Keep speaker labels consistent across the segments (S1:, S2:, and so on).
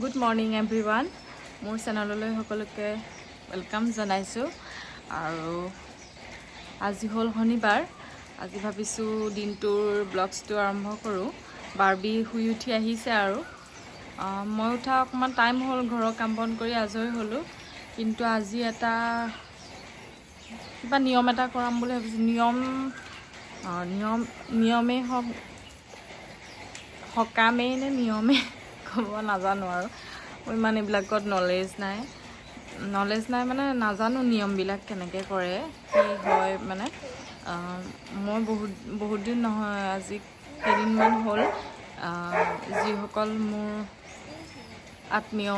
S1: Good morning everyone মোৰ চেনেললৈ সকলোকে welcome জনাইছোঁ আৰু আজি হ'ল শনিবাৰ আজি ভাবিছোঁ দিনটোৰ ব্লগছটো আৰম্ভ কৰোঁ বাৰ্বি শুই উঠি আহিছে আৰু মই উঠা অকণমান টাইম হ'ল ঘৰৰ কাম বন কৰি আজৰি হ'লোঁ কিন্তু আজি এটা কিবা নিয়ম এটা কৰাম বুলি ভাবিছোঁ নিয়মেই হওক সকামেই নে নিয়মেই ক'ব নাজানো আৰু মোৰ ইমান এইবিলাকত নলেজ নাই মানে নাজানো নিয়মবিলাক কেনেকৈ কৰে কি হয় মানে মই বহুত দিন নহয় আজি কেইদিনমান হ'ল যিসকল মোৰ আত্মীয়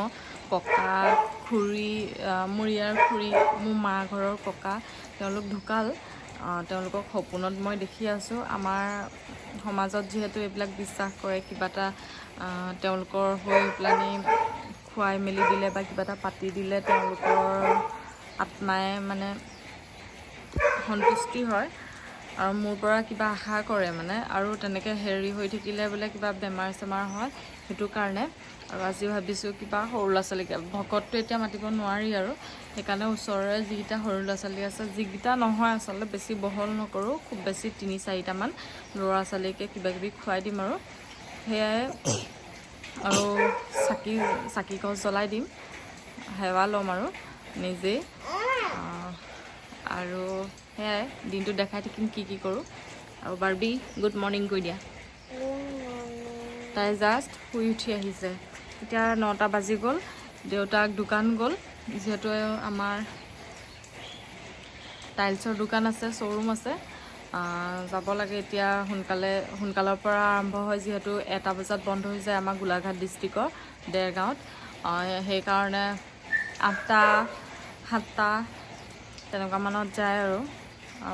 S1: ককা খুৰী মোৰ ইয়াৰ খুৰী মোৰ মা ঘৰৰ ককা তেওঁলোক ঢুকাল তেওঁলোকক সপোনত মই দেখি আছোঁ আমাৰ সমাজত যিহেতু এইবিলাক বিশ্বাস কৰে কিবা এটা তেওঁলোকৰ হৈ পেলানি খুৱাই মেলি দিলে বা কিবা এটা পাতি দিলে তেওঁলোকৰ আত্মাই মানে সন্তুষ্টি হয় আৰু মোৰ পৰা কিবা আশা কৰে মানে আৰু তেনেকৈ হেৰি হৈ থাকিলে বোলে কিবা বেমাৰ চেমাৰ হয় সেইটো কাৰণে আৰু আজি ভাবিছোঁ কিবা সৰু ল'ৰা ছোৱালীকে ভকতটো এতিয়া মাতিব নোৱাৰি আৰু সেইকাৰণে ওচৰৰে যিকেইটা সৰু ল'ৰা ছোৱালী আছে যিকেইটা নহয় আচলতে বেছি বহল নকৰোঁ খুব বেছি 3-4টামান ল'ৰা ছোৱালীকে কিবাকিবি খুৱাই দিম আৰু সেয়াই আৰু চাকি গছ জ্বলাই দিম সেৱা ল'ম আৰু নিজেই আৰু সেয়াই দিনটো দেখাই থাকিম কি কৰোঁ আৰু বাৰ্বি গুড মৰ্ণিং কৈ দিয়া তাই জাষ্ট শুই উঠি আহিছে এতিয়া 9টা বাজি গ'ল দেউতাক দোকান গ'ল যিহেতু আমাৰ টাইলছৰ দোকান আছে শ্ব'ৰুম আছে যাব লাগে এতিয়া সোনকালৰ পৰা আৰম্ভ হয় যিহেতু 1টা বজাত বন্ধ হৈ যায় আমাৰ গোলাঘাট ডিষ্ট্ৰিক্টৰ দেৰগাঁৱত সেইকাৰণে 8টা 7টা তেনেকুৱা মানত যায় আৰু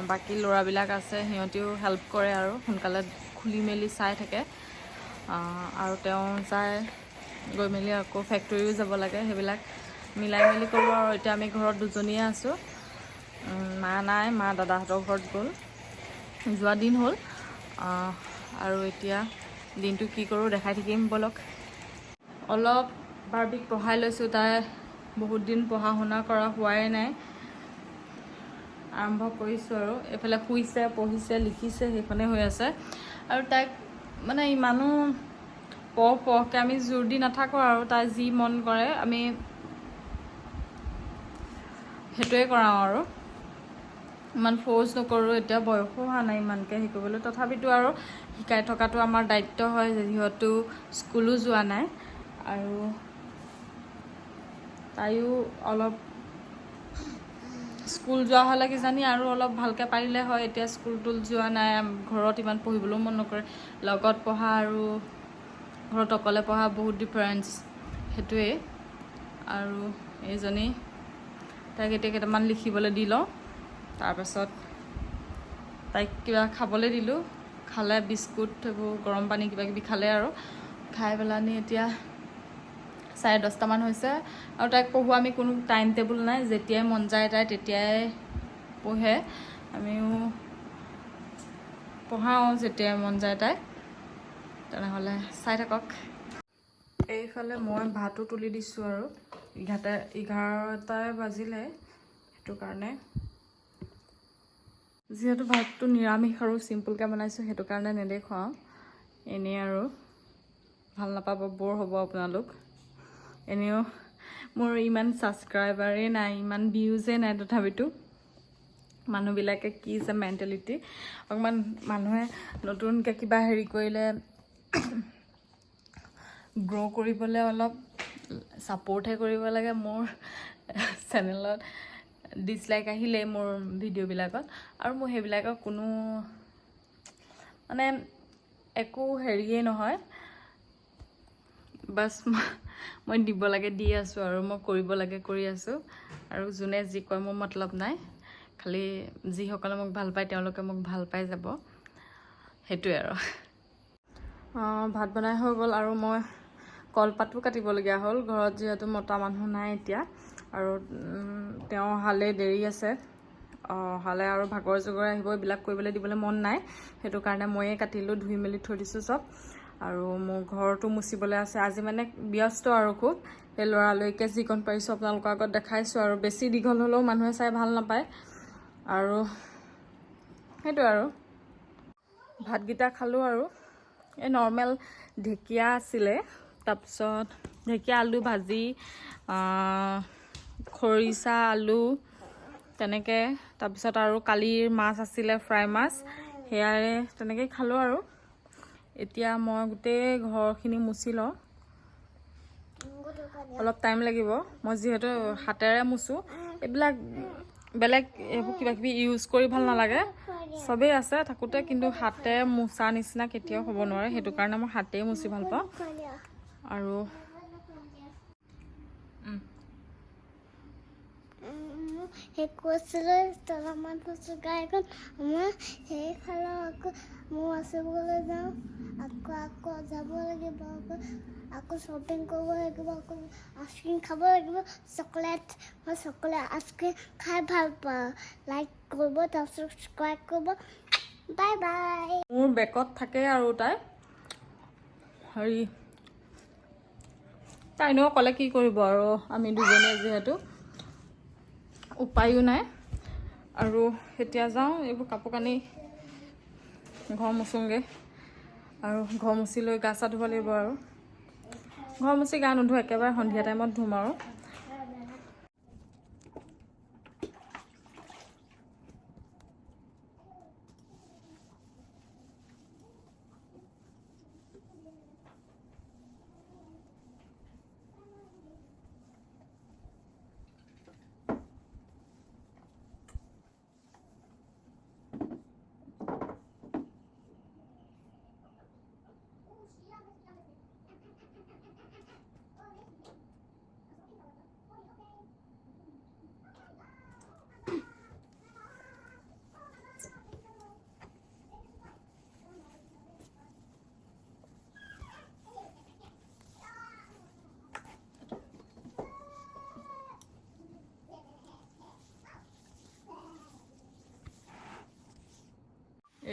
S1: বাকী ল'ৰাবিলাক আছে সিহঁতেও হেল্প কৰে আৰু সোনকালে খুলি মেলি চাই থাকে আৰু তেওঁ যায় গৈ মেলি আকৌ ফেক্টৰীও যাব লাগে সেইবিলাক মিলাই মেলি কৰোঁ আৰু এতিয়া আমি ঘৰত দুজনীয়ে আছোঁ মা নাই মা দাদাহঁতৰ ঘৰত গ'ল যোৱা দিন হ'ল আৰু এতিয়া দিনটো কি কৰোঁ দেখাই থাকিম ব'লক অলপ বাৰ্বিক পঢ়াই লৈছোঁ তাই বহুত দিন পঢ়া শুনা কৰা হোৱাই নাই আৰম্ভ কৰিছোঁ আৰু এইফালে শুইছে পঢ়িছে লিখিছে সেইখনে হৈ আছে আৰু তাইক মানে ইমানো পঢ়কৈ আমি জোৰ দি নাথাকোঁ আৰু তাই যি মন কৰে আমি সেইটোৱে কৰাওঁ আৰু ইমান ফ'ৰ্চ নকৰোঁ এতিয়া বয়সো হোৱা নাই ইমানকৈ শিকিবলৈ তথাপিতো আৰু শিকাই থকাটো আমাৰ দায়িত্ব হয় যিহেতু স্কুলো যোৱা নাই আৰু তাইও অলপ স্কুল যোৱা হ'লে কিজানি আৰু অলপ ভালকৈ পাৰিলে হয় এতিয়া স্কুল যোৱা নাই ঘৰত ইমান পঢ়িবলৈও মন নকৰে লগত পঢ়া আৰু ঘৰত অকলে পঢ়া বহুত ডিফাৰেঞ্চ সেইটোৱেই আৰু এইজনী তাইক এতিয়া কেইটামান লিখিবলৈ দি লওঁ তাৰপাছত তাইক কিবা খাবলৈ দিলোঁ খালে বিস্কুট সেইবোৰ গৰম পানী কিবাকিবি খালে আৰু খাই পেলানি এতিয়া 10:30মান হৈছে আৰু তাইক পঢ়োৱা আমি কোনো টাইম টেবুল নাই যেতিয়াই মন যায় তাই তেতিয়াই পঢ়ে আমিও পঢ়াওঁ যেতিয়াই মন যায় তাই তেনেহ'লে চাই থাকক এইফালে মই ভাতো তুলি দিছোঁ আৰু 11টাই বাজিলে সেইটো কাৰণে যিহেতু ভাতটো নিৰামিষ আৰু চিম্পুলকৈ বনাইছোঁ সেইটো কাৰণে নেদেখুৱাওঁ এনেই আৰু ভাল নাপাব বৰ হ'ব আপোনালোক এনেও মোৰ ইমান ছাবস্ক্ৰাইবাৰেই নাই ইমান ভিউজেই নাই তথাপিতো মানুহবিলাকে কি যে মেণ্টেলিটি অকণমান মানুহে নতুনকৈ কিবা হেৰি কৰিলে গ্ৰ' কৰিবলৈ অলপ ছাপৰ্টহে কৰিব লাগে মোৰ চেনেলত ডিছলাইক আহিলেই মোৰ ভিডিঅ'বিলাকত আৰু মোৰ সেইবিলাকৰ কোনো মানে একো হেৰিয়েই নহয় বাছ মই দিব লাগে দি আছোঁ আৰু মই কৰিব লাগে কৰি আছোঁ আৰু যোনে যি কয় মোৰ মতলব নাই খালি যিসকলে মোক ভাল পায় তেওঁলোকে মোক ভাল পাই যাব সেইটোৱে আৰু ভাত বনাই হৈ গ'ল আৰু মই কলপাতো কাটিবলগীয়া হ'ল ঘৰত যিহেতু মতা মানুহ নাই এতিয়া আৰু তেওঁ অহালৈ দেৰি আছে অহালৈ আৰু ভাগৰ জোগৰ আহিব এইবিলাক কৰিবলৈ দিবলৈ মন নাই সেইটো কাৰণে ময়ে কাটিলোঁ ধুই মেলি থৈ দিছোঁ চব আৰু মোৰ ঘৰটো মুচিবলৈ আছে। আজি মানে ব্যস্ত আৰু খুব এই ল'ৰালৈকে যিকণ পাৰিছোঁ আপোনালোকৰ আগত দেখাইছোঁ। আৰু বেছি দীঘল হ'লেও মানুহে চাই ভাল নাপায়। আৰু সেইটোৱে আৰু ভাতকেইটা খালোঁ আৰু এই নৰ্মেল ঢেকীয়া আছিলে, তাৰপিছত ঢেকীয়া আলু ভাজি, খৰিচা আলু তেনেকৈ, তাৰপিছত আৰু কালিৰ মাছ আছিলে ফ্ৰাই মাছ, সেয়াৰে তেনেকৈ খালোঁ। আৰু এতিয়া মই গোটেই ঘৰখিনি মুচি লওঁ, অলপ টাইম লাগিব। মই যিহেতু হাতেৰে মুচোঁ, এইবিলাক বেলেগ এইবোৰ কিবাকিবি ইউজ কৰি ভাল নালাগে, চবেই আছে থাকোঁতে, কিন্তু হাতেৰে মোচা নিচিনা কেতিয়াও হ'ব নোৱাৰে, সেইটো কাৰণে মই হাতেই মুচি ভাল পাওঁ। আৰু
S2: সেই কৈছিলোঁ তলামান ফুচকা এখন মই সেই খালোঁ। আকৌ মোৰ আচিবলৈ যাওঁ, আকৌ যাব লাগিব, আকৌ শ্বপিং কৰিব লাগিব, আকৌ আইচক্ৰীম খাব লাগিব, চকলেট। মই চকলেট আইচক্ৰীম খাই ভাল পাওঁ। লাইক কৰিব, তাৰপিছত ছাবস্ক্ৰাইব কৰিব। Bye bye.
S1: মোৰ বেকত থাকে আৰু তাই এনেও ক'লে কি কৰিব, আৰু আমি দুজনীয়ে যিহেতু উপায়ো নাই। আৰু এতিয়া যাওঁ, এইবোৰ কাপোৰ কানি ঘৰ মুচোঁগৈ, আৰু ঘৰ মুচি লৈ গা চা ধুব লাগিব। আৰু ঘৰ মুচি গা নুধোঁ, একেবাৰে সন্ধিয়া টাইমত ধুম। আৰু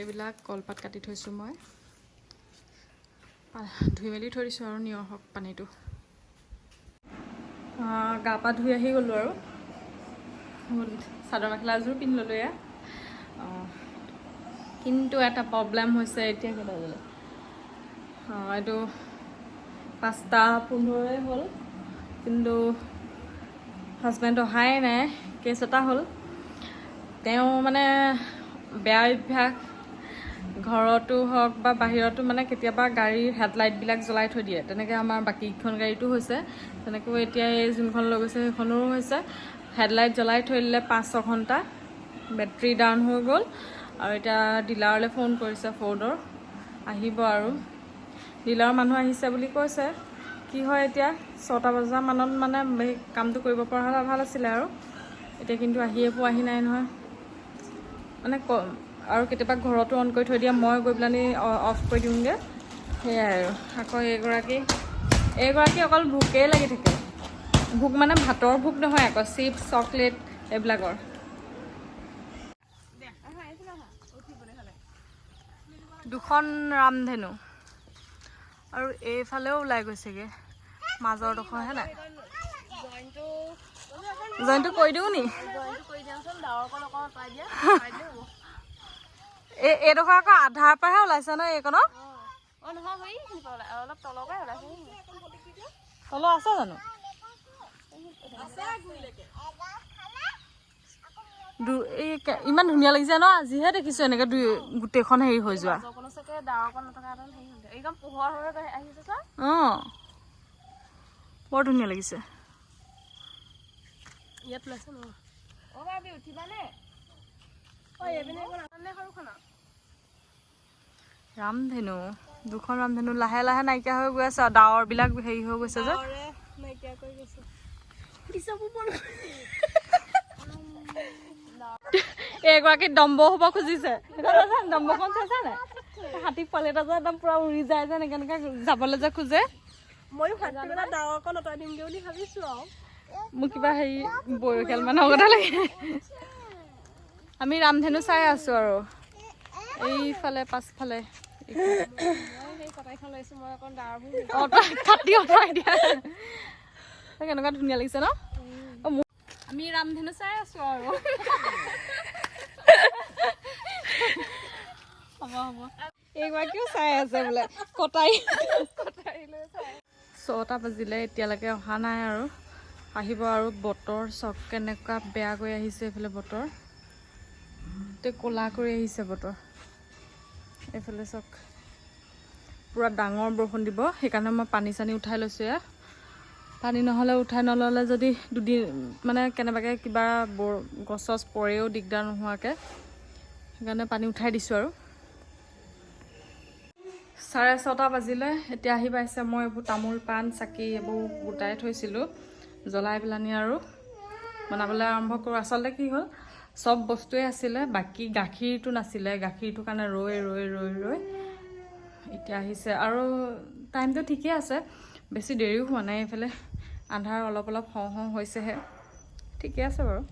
S1: এইবিলাক কলপাত কাটি থৈছোঁ, মই ধুই মেলি থৈ দিছোঁ আৰু নিয়হক পানীটো। গা পা ধুই আহি গ'লোঁ, আৰু চাদৰ মেখেলা এযোৰ পিন্ধি ল'লোঁ এয়া। কিন্তু এটা প্ৰব্লেম হৈছে, এতিয়া কেইটা বাজিলে, এইটো 5:15 হ'ল, কিন্তু হাজবেণ্ড অহাই নাই। কেছ এটা হ'ল, তেওঁ মানে বেয়া অভ্যাস, ঘৰতো হওক বা বাহিৰতো মানে কেতিয়াবা গাড়ীৰ হেডলাইটবিলাক জ্বলাই থৈ দিয়ে। তেনেকৈ আমাৰ বাকীকেইখন গাড়ীটো হৈছে, তেনেকৈ এতিয়া এই যোনখন লৈ গৈছে সেইখনৰো হৈছে। হেডলাইট জ্বলাই থৈ দিলে 5-6 ঘণ্টা, বেটাৰী ডাউন হৈ গ'ল। আৰু এতিয়া ডিলাৰলৈ ফোন কৰিছে, ফৰ্ডৰ আহিব। আৰু ডিলাৰৰ মানুহ আহিছে বুলি কৈছে, কি হয় এতিয়া 6টা বজামানত মানে সেই কামটো কৰিব পৰা হ'লে ভাল আছিলে। আৰু এতিয়া কিন্তু পোৱাহি নাই নহয়, মানে আৰু কেতিয়াবা ঘৰতো অন কৰি থৈ দিয়ে, মই গৈ পেলাই অফ কৰি দিওঁগৈ, সেয়াই। আৰু আকৌ এইগৰাকী অকল ভোকেই লাগি থাকে। ভোক মানে ভাতৰ ভোক নহয়, আকৌ চিপছ চকলেট এইবিলাকৰ। দুখন ৰামধেনু, আৰু এইফালেও ওলাই গৈছেগৈ মাজৰ ডোখৰহে নাই। জইনটো কৰি দিওঁ নি? এইডোখৰ আকৌ আধাৰ পৰাহে ওলাইছে ন এইকণত? তলৰ আছে জানো? ইমান ধুনীয়া লাগিছে ন, আজিহে দেখিছোঁ এনেকৈ গোটেইখন হেৰি হৈ যোৱা। অঁ, বৰ ধুনীয়া লাগিছে। ইয়াত ওলাইছে ন? ৰামধেনু, দুখন ৰামধেনু লাহে লাহে নাইকিয়া হৈ গৈ আছে, আৰু ডাৱৰবিলাক হেৰি হৈ গৈছে যে নাইকিয়া কৰি গৈছে। এগৰাকী দম্ব হ'ব খুজিছে, দম্বখন চাইছা নাই? হাতী পোৱালি এটা যে একদম পুৰা উৰি যায় যে, এনেকৈ যাবলৈ যে খোজে। ময়ো ডাৱৰখন অঁতৰাই দিমগৈ বুলি ভাবিছোঁ। আৰু মোক কিবা হেৰি বয়সীয়াল মানুহৰ কথা লাগে। আমি ৰামধেনু চাই আছোঁ, আৰু এইফালে পাছফালে কাটি অঁতৰাই দিয়া কেনেকুৱা ধুনীয়া লাগিছে ন
S3: আমি ৰামধেনু চাই আছো আৰু
S1: হ'ব হ'ব এইগৰাকীও চাই আছে বোলে কটাৰী 6টা বাজিলে এতিয়ালৈকে অহা নাই আৰু আহিব আৰু বতৰ চক কেনেকুৱা বেয়া কৰি আহিছে এইফালে বতৰ গোটেই ক'লা কৰি আহিছে বতৰ এইফালে চক পুৰা ডাঙৰ বৰষুণ দিব সেইকাৰণে মই পানী চানী উঠাই লৈছোঁ ইয়াত পানী নহ'লে উঠাই নল'লে যদি দুদিন মানে কেনেবাকৈ কিবা গছ চছ পৰেও দিগদাৰ নোহোৱাকৈ সেইকাৰণে পানী উঠাই দিছোঁ আৰু 6:30 বাজিলে এতিয়া আহি পাইছে মই এইবোৰ তামোল পাণ চাকি এইবোৰ গোটাই থৈছিলোঁ জ্বলাই পেলানি আৰু বনাবলৈ আৰম্ভ কৰোঁ আচলতে কি হ'ল চব বস্তুৱে আছিলে বাকী গাখীৰটো নাছিলে গাখীৰটোৰ কাৰণে ৰৈ এতিয়া আহিছে আৰু টাইমটো ঠিকেই আছে বেছি দেৰিও হোৱা নাই এইফালে আন্ধাৰ অলপ হওঁ হৈছেহে ঠিকে আছে বাৰু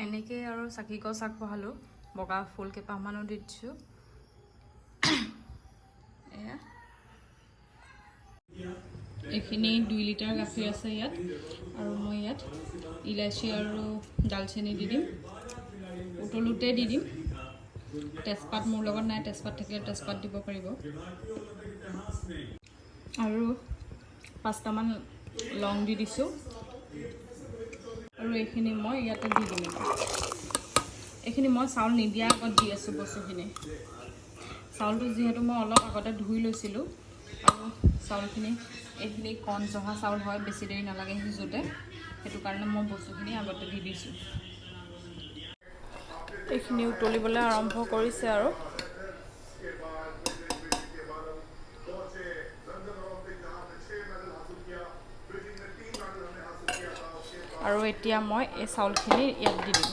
S1: এনেকৈ আৰু চাকি গছ আগবঢ়ালোঁ বগা ফুল কেইপাহমানো দি দিছোঁ এয়া এইখিনি 2 লিটাৰ গাখীৰ আছে ইয়াত আৰু মই ইয়াত ইলাচি আৰু ডালচেনি দি দিম উতলোতে দি দিম তেজপাত মোৰ লগত নাই তেজপাত থাকিলে তেজপাত দিব পাৰিব আৰু 5টামান লং দি দিছোঁ আৰু এইখিনি মই ইয়াতে দি দিম এইখিনি মই চাউল নিদিয়া আগত দি আছোঁ বস্তুখিনি চাউলটো যিহেতু মই অলপ আগতে ধুই লৈছিলোঁ আৰু চাউলখিনি এইখিনি কণ জহা চাউল হয় বেছি দেৰি নালাগে সিজোতে সেইটো কাৰণে মই বস্তুখিনি আগতে দি দিছোঁ এইখিনি উতলিবলৈ আৰম্ভ কৰিছে আৰু এতিয়া মই এই চাউলখিনি ইয়াত দি দিম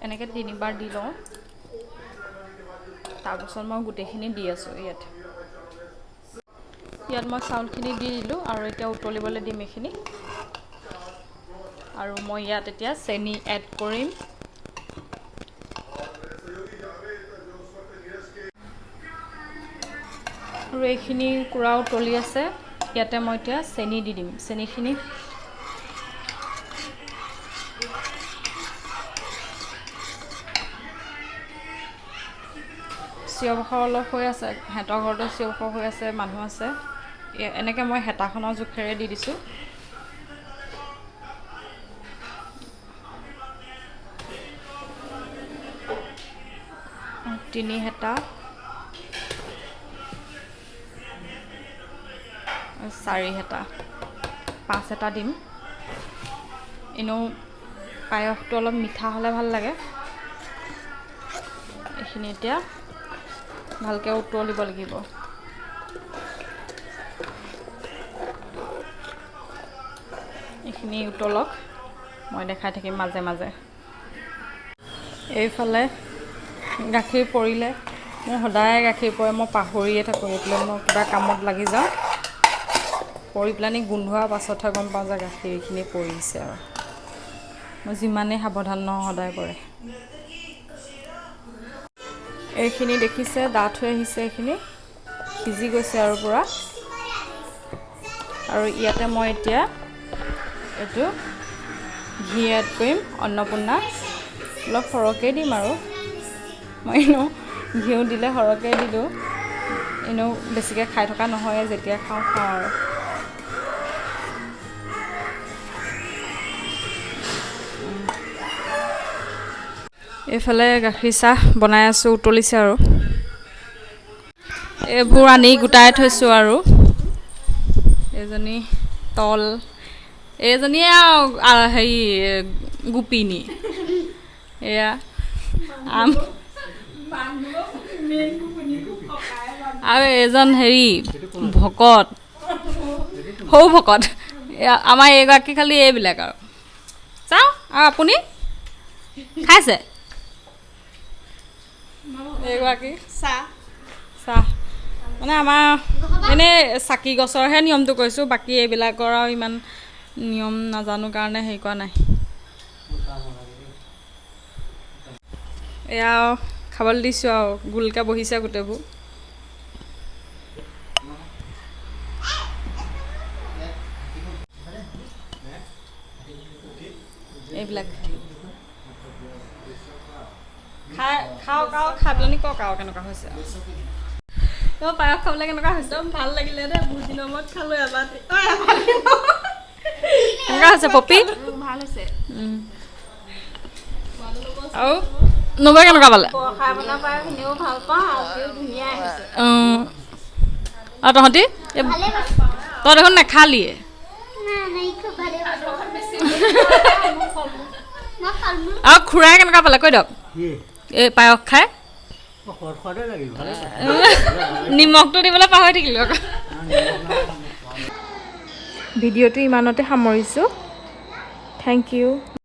S1: এনেকৈ 3বাৰ দি লওঁ তাৰপিছত মই গোটেইখিনি দি আছোঁ ইয়াত মই চাউলখিনি দি দিলোঁ আৰু এতিয়া উতলিবলৈ দিম এইখিনি আৰু মই ইয়াত এতিয়া চেনি এড কৰিম আৰু এইখিনি কুৰা উতলি আছে ইয়াতে মই এতিয়া চেনি দি দিম চেনিখিনি চিঞৰ বাখৰ অলপ হৈ আছে হেঁতৰ ঘৰতো চিঞৰ বাখৰ হৈ আছে মানুহ আছে এনেকৈ মই হেতাখনৰ জোখেৰে দি দিছোঁ 3 হেতা 4 হেতা 5 হেতা দিম এনেও পায়সটো অলপ মিঠা হ'লে ভাল লাগে এইখিনি এতিয়া ভালকৈ উতলিব লাগিব এইখিনি উতলক, মই দেখাই থাকিম মাজে মাজে। এইফালে গাখীৰ পৰিলে, মোৰ সদায় গাখীৰ পৰে, মই পাহৰিয়ে থাকোঁ। এইফালে মই কিবা কামত লাগি যাওঁ, পৰি পেলানি গোন্ধোৱাৰ পাছতহে গম পাওঁ যে গাখীৰখিনি পৰিছে। আৰু মই যিমানেই সাৱধান নহওঁ সদায় পৰে। এইখিনি দেখিছে ডাঠ হৈ আহিছে, এইখিনি সিজি গৈছে আৰু পূৰা। আৰু ইয়াতে মই এতিয়া এইটো ঘি এড কৰিম, অন্নপূৰ্ণা অলপ সৰহকৈ দিম। আৰু মই এনেও ঘিউ দিলে সৰহকৈ দিলোঁ, এনেও বেছিকৈ খাই থকা নহয়, যেতিয়া খাওঁ আৰু। এইফালে গাখীৰ চাহ বনাই আছোঁ, উতলিছে আৰু। এইবোৰ আনি গোটাই থৈছোঁ আৰু। এজনী তল, এইজনীয়ে আৰু হেৰি গোপিনী, এয়া আৰু এজন হেৰি ভকত, সৌ ভকত। আমাৰ এইগৰাকী খালি এইবিলাক আৰু। চাওঁ। আৰু আপুনি খাইছে? এইগৰাকী চাহ মানে আমাৰ এনেই চাকি গছৰহে নিয়মটো কৈছোঁ, বাকী এইবিলাকৰ আৰু ইমান নিয়ম নাজানো কাৰণে হেৰি কৰা নাই। এয়া খাবলৈ দিছোঁ আৰু, গোলকৈ বহিছে গোটেইবোৰ। এইবিলাক খাওক আৰু খাই পেলানি কওক আৰু কেনেকুৱা হৈছে। মই পায়স খাবলৈ কেনেকুৱা হৈছে? ভাল লাগিলে দেই, বহুত দিনৰ মূৰত খালোঁ এবাৰ। কেনেকুৱা হৈছে পপি?
S3: ভাল হৈছে।
S1: আৰু নবৈ কেনেকুৱা পালে?
S3: খাই বনাই পায়সখিনিও ভাল পাওঁ, আৰু ধুনীয়াই হৈছে।
S1: আৰু তহঁতি তই দেখোন নাখালিয়ে। আৰু খুৰাই কেনেকুৱা পালে কৈ দিয়ক এই পায়স খাই? নিমখটো দিবলৈ পাহৰি থাকিলোঁ। ভিডিঅ'টো ইমানতে সামৰিছোঁ। Thank U.